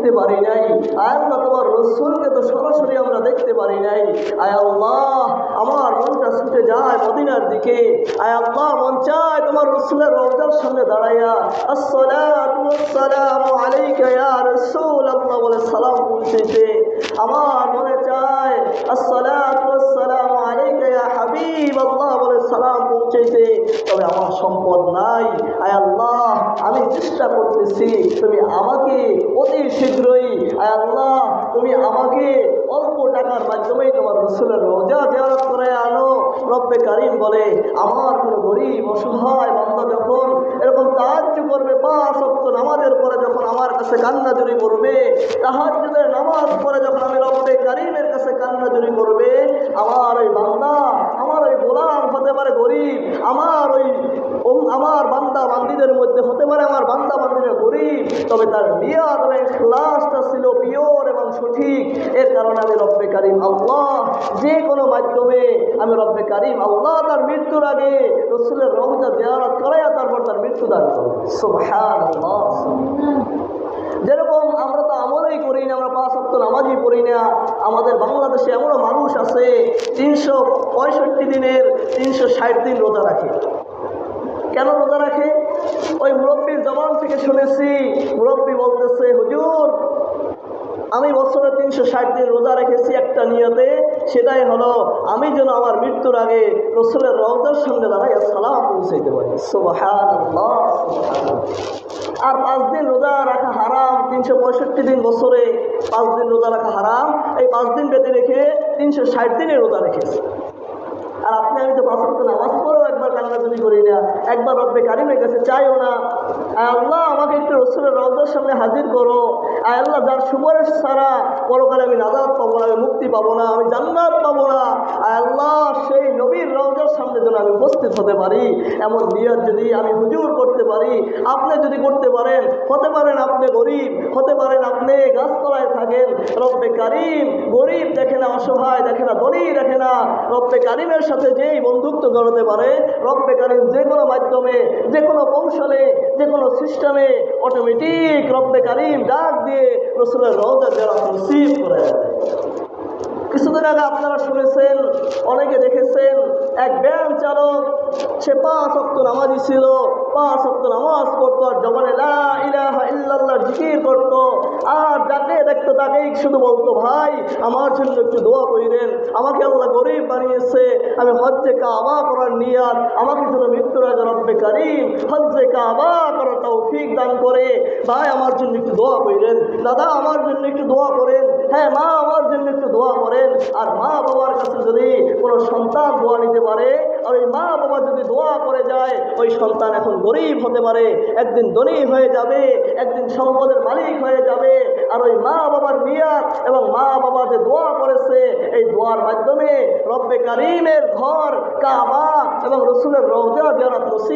দেখতে পারি নাই, আয় আল্লাহ তোমার রসুলকে তো সরাসরি আমরা দেখতে পারি নাই। আয় আল্লাহ আমার মনটা ছুটে যায় মদিনার দিকে। আয় আল্লাহ মন চায় তোমার রসুলের রওজার সামনে দাঁড়াইয়া আসসালাতু ওয়াসসালামু আলাইকা ইয়া রাসূলুল্লাহ বলে সালাম পৌঁছেছে। আমার মনে চায় আসসালাতু ওয়াসসালামু আলাইকা ইয়া হাবিবাল্লাহ বলে সালাম পৌঁছেছে, তবে আমার সম্পদ নাই। আয় আল্লাহ আমি চেষ্টা করতেছি, তুমি আমাকে অতি শীঘ্রই আয় আল্লাহ তুমি আমাকে অল্প টাকার মাধ্যমেই তোমার রসুলের রওজা জিয়ারত করে আনো। রব্বে কারীম বলে আমার কোনো গরিব অসহায় বান্দা যখন এরকম তাহাজ্জুদ করবে, 5 ওয়াক্ত নামাজের পরে যখন আমার কাছে কান্নাজুরি করবে, তাহাজ্জুদের নামাজ পড়ে যখন আমি রব্বে কারীমের কাছে কান্নাজুরি করবে, আমার ওই বান্দা আমার ওই গোলাম হতে পারে গরিব, আমার বান্দা বান্দীদের মধ্যে হতে পারে আমার বান্দা বান্দীরা গরিব, তবে তার নিয়ত এবং ইখলাসটা ছিল পিওর এবং সঠিক। এর কারণে আমি রব্বে কারীম আল্লাহ যে কোনো মাধ্যমে আমি রব্বে কারীম আল্লাহ তার মৃত্যুর আগে রসুলের রওজা জিয়ারত করাইয়া তারপর তার মৃত্যু দান করব। সুবহানাল্লাহ। যেরকম আমরা তো আমলই করি না, আমরা 5 ওয়াক্ত নামাজই পড়ি না। আমাদের বাংলাদেশে এমনও মানুষ আছে 365 দিনের 360 দিন রোজা রাখে। কেন রোজা রাখে? ওই মুরব্বীর জবান থেকে শুনেছি, মুরব্বী বলতেছে হুজুর আমি বছরে 360 দিন রোজা রেখেছি একটা নিয়তে, সেটাই হলো আমি যেন আমার মৃত্যুর আগে রসুলের রওজার সামনে দাঁড়াইয়া সালাম পৌঁছাইতে পারি। সুবহানাল্লাহ। আর 5 দিন রোজা রাখা হারাম, 365 দিন বছরে 5 দিন রোজা রাখা হারাম। এই 5 দিন বেঁধে রেখে 360 দিনে রোজা রেখেছে। আর আপনি আমি তো 5 ওয়াক্ত নামাজ পড়েও একবার কান্নাকাটি করি না, একবার রব্বে কারীমের কাছে চাইও না আয় আল্লাহ আমাকে একটু রসুলের রওজার সামনে হাজির করো। আয় আল্লাহ যার সুপারিশ ছাড়া পরকালে আমি নাজাত পাবো না, আমি মুক্তি পাবো না, আমি জান্নাত পাবো না, আয় আল্লাহ সেই নবীর রওজার সামনে যেন আমি উপস্থিত হতে পারি, এমন নিয়ত যদি আমি হুজুর করতে পারি, আপনি যদি করতে পারেন, হতে পারেন আপনি গরিব, হতে পারেন আপনি গাছতলায় থাকেন, রব্বে কারীম গরিব দেখে না, অসহায় দেখে না, ধনী দেখে না। রব্বে কারীমের সাথে যেই বন্ধুত্ব জড়াতে পারে, রব্বে কারীম যে কোনো মাধ্যমে, যে কোনো কৌশলে, যে কোনো সিস্টেমে অটোমেটিক রব্বে কারীম ডাক দিয়ে রসুলের রওজা জিয়ারত নসিব করে দেয়। কিছুদিন আগে আপনারা শুনেছেন, অনেকে দেখেছেন, এক ভ্যান চালক, সে 5 ওয়াক্ত নামাজি ছিল, 5 ওয়াক্ত নামাজ পড়তো, আর জবানে লা ইলাহা ইল্লাল্লাহ জিকির করতো, আর যাকে দেখতো তাকেই শুধু বলতো ভাই আমার জন্য একটু দোয়া করিলেন, আমাকে আল্লাহ গরিব বানিয়েছে, আমি হজ্জে কাবা করার নিয়াত, আমাকে যেন মৃত্যুর আগে রব্বে কারীম হজ্জে কাবা করার তৌফিক দান করে, ভাই আমার জন্য একটু দোয়া করিলেন, দাদা আমার জন্য একটু দোয়া করেন, হ্যাঁ মা আমার জন্য একটু দোয়া করেন। আর মা বাবার কাছে যদি কোনো সন্তান দোয়া নিতে পারে, আর ওই মা বাবা যদি দোয়া করে যায়, ওই সন্তান এখন গরিব হতে পারে, একদিন ধনী হয়ে যাবে, একদিন সম্পদের মালিক হয়ে যাবে। আর ওই মা বাবার নিয়াত এবং মা বাবা যে দোয়া করেছে, এই দোয়ার মাধ্যমে রব্বে কারীমের ঘর কাবা এবং রসুলের রওজা জিয়ারত নসিব